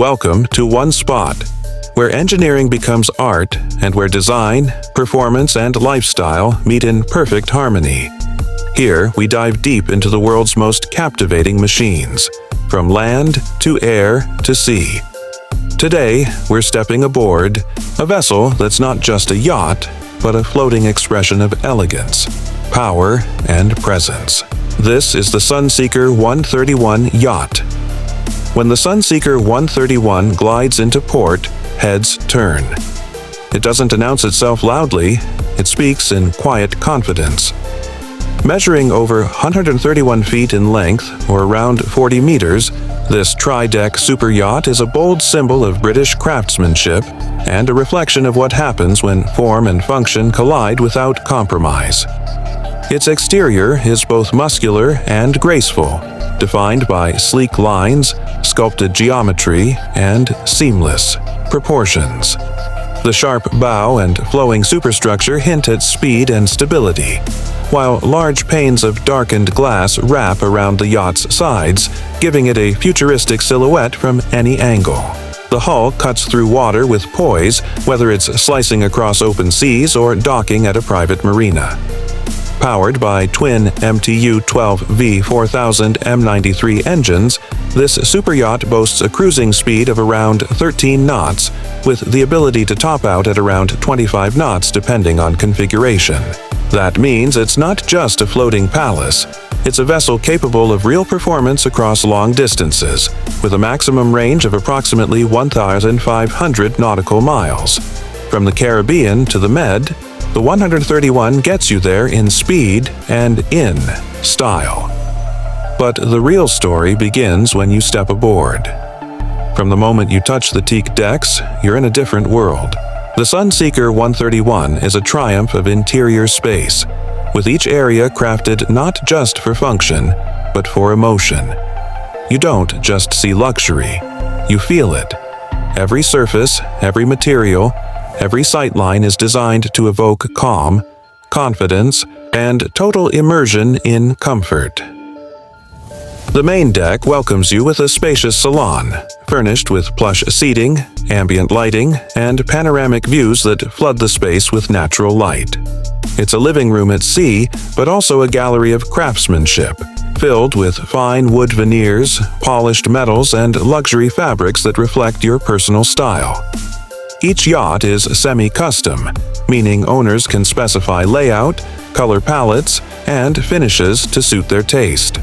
Welcome to one spot, where engineering becomes art and where design, performance, and lifestyle meet in perfect harmony. Here, we dive deep into the world's most captivating machines, from land to air to sea. Today, we're stepping aboard a vessel that's not just a yacht, but a floating expression of elegance, power, and presence. This is the Sunseeker 131 Yacht. When the Sunseeker 131 glides into port, heads turn. It doesn't announce itself loudly, it speaks in quiet confidence. Measuring over 131 feet in length, or around 40 meters, this tri-deck super yacht is a bold symbol of British craftsmanship and a reflection of what happens when form and function collide without compromise. Its exterior is both muscular and graceful, defined by sleek lines, sculpted geometry, and seamless proportions. The sharp bow and flowing superstructure hint at speed and stability, while large panes of darkened glass wrap around the yacht's sides, giving it a futuristic silhouette from any angle. The hull cuts through water with poise, whether it's slicing across open seas or docking at a private marina. Powered by twin MTU-12V 4000 M93 engines, this superyacht boasts a cruising speed of around 13 knots, with the ability to top out at around 25 knots depending on configuration. That means it's not just a floating palace. It's a vessel capable of real performance across long distances, with a maximum range of approximately 1,500 nautical miles. From the Caribbean to the Med, the 131 gets you there in speed and in style. But the real story begins when you step aboard. From the moment you touch the teak decks, you're in a different world. The Sunseeker 131 is a triumph of interior space, with each area crafted not just for function, but for emotion. You don't just see luxury, you feel it. Every surface, every material, every sightline is designed to evoke calm, confidence, and total immersion in comfort. The main deck welcomes you with a spacious salon, furnished with plush seating, ambient lighting, and panoramic views that flood the space with natural light. It's a living room at sea, but also a gallery of craftsmanship, filled with fine wood veneers, polished metals, and luxury fabrics that reflect your personal style. Each yacht is semi-custom, meaning owners can specify layout, color palettes, and finishes to suit their taste.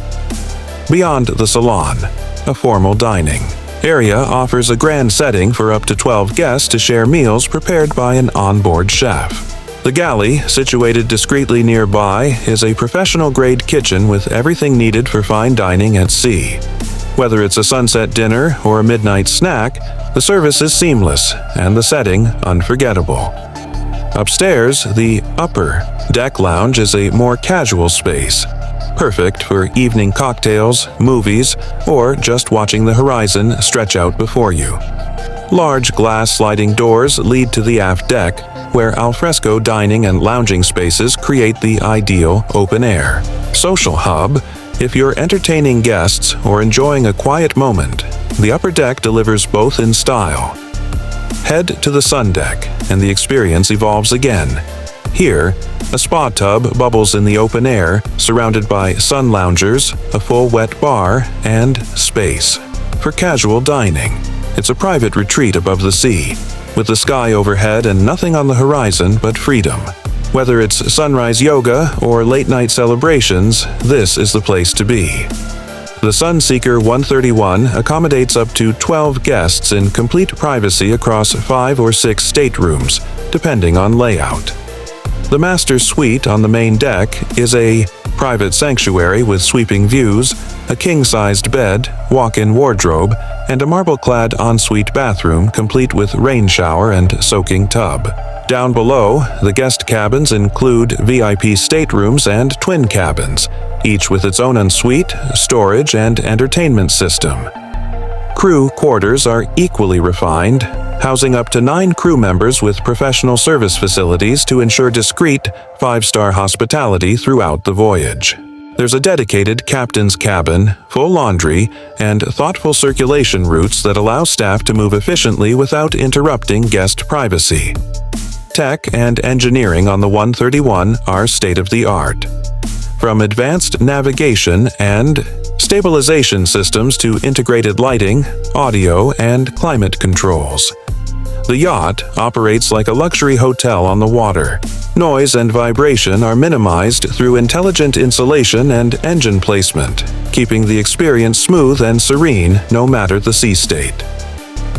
Beyond the salon, a formal dining area offers a grand setting for up to 12 guests to share meals prepared by an onboard chef. The galley, situated discreetly nearby, is a professional-grade kitchen with everything needed for fine dining at sea. Whether it's a sunset dinner or a midnight snack, the service is seamless and the setting unforgettable. Upstairs, the upper deck lounge is a more casual space, perfect for evening cocktails, movies, or just watching the horizon stretch out before you. Large glass sliding doors lead to the aft deck, where alfresco dining and lounging spaces create the ideal open-air social hub. If you're entertaining guests or enjoying a quiet moment, the upper deck delivers both in style. Head to the sun deck, and the experience evolves again. Here, a spa tub bubbles in the open air, surrounded by sun loungers, a full wet bar, and space for casual dining. It's a private retreat above the sea, with the sky overhead and nothing on the horizon but freedom. Whether it's sunrise yoga or late-night celebrations, this is the place to be. The Sunseeker 131 accommodates up to 12 guests in complete privacy across 5 or 6 staterooms, depending on layout. The master suite on the main deck is a private sanctuary with sweeping views, a king-sized bed, walk-in wardrobe, and a marble-clad ensuite bathroom complete with rain shower and soaking tub. Down below, the guest cabins include VIP staterooms and twin cabins, each with its own ensuite, storage, and entertainment system. Crew quarters are equally refined, housing up to 9 crew members with professional service facilities to ensure discreet, 5-star hospitality throughout the voyage. There's a dedicated captain's cabin, full laundry, and thoughtful circulation routes that allow staff to move efficiently without interrupting guest privacy. Tech and engineering on the 131 are state-of-the-art. From advanced navigation and stabilization systems to integrated lighting, audio, and climate controls. The yacht operates like a luxury hotel on the water. Noise and vibration are minimized through intelligent insulation and engine placement, keeping the experience smooth and serene no matter the sea state.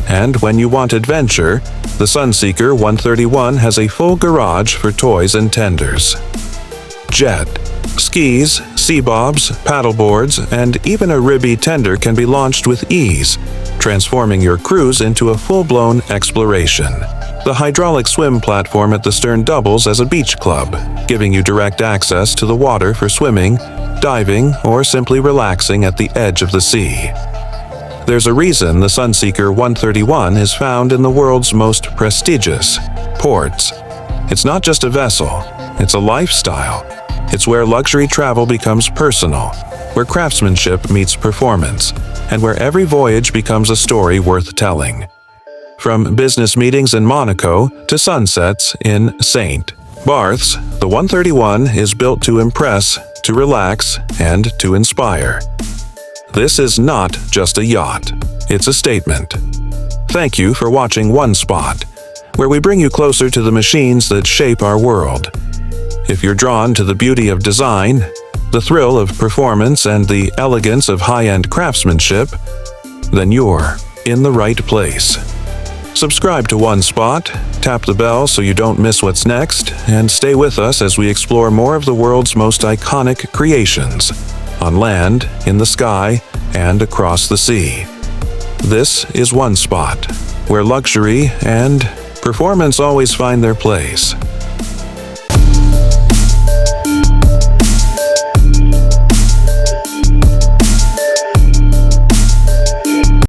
And when you want adventure, the Sunseeker 131 has a full garage for toys and tenders. Jet. Skis, sea bobs, paddleboards, and even a ribby tender can be launched with ease, transforming your cruise into a full-blown exploration. The hydraulic swim platform at the stern doubles as a beach club, giving you direct access to the water for swimming, diving, or simply relaxing at the edge of the sea. There's a reason the Sunseeker 131 is found in the world's most prestigious ports. It's not just a vessel, it's a lifestyle. It's where luxury travel becomes personal, where craftsmanship meets performance, and where every voyage becomes a story worth telling. From business meetings in Monaco to sunsets in St. Barth's, the 131 is built to impress, to relax, and to inspire. This is not just a yacht, it's a statement. Thank you for watching One Spot, where we bring you closer to the machines that shape our world. If you're drawn to the beauty of design, the thrill of performance, and the elegance of high-end craftsmanship, then you're in the right place. Subscribe to One Spot, tap the bell so you don't miss what's next, and stay with us as we explore more of the world's most iconic creations, on land, in the sky, and across the sea. This is One Spot, where luxury and performance always find their place.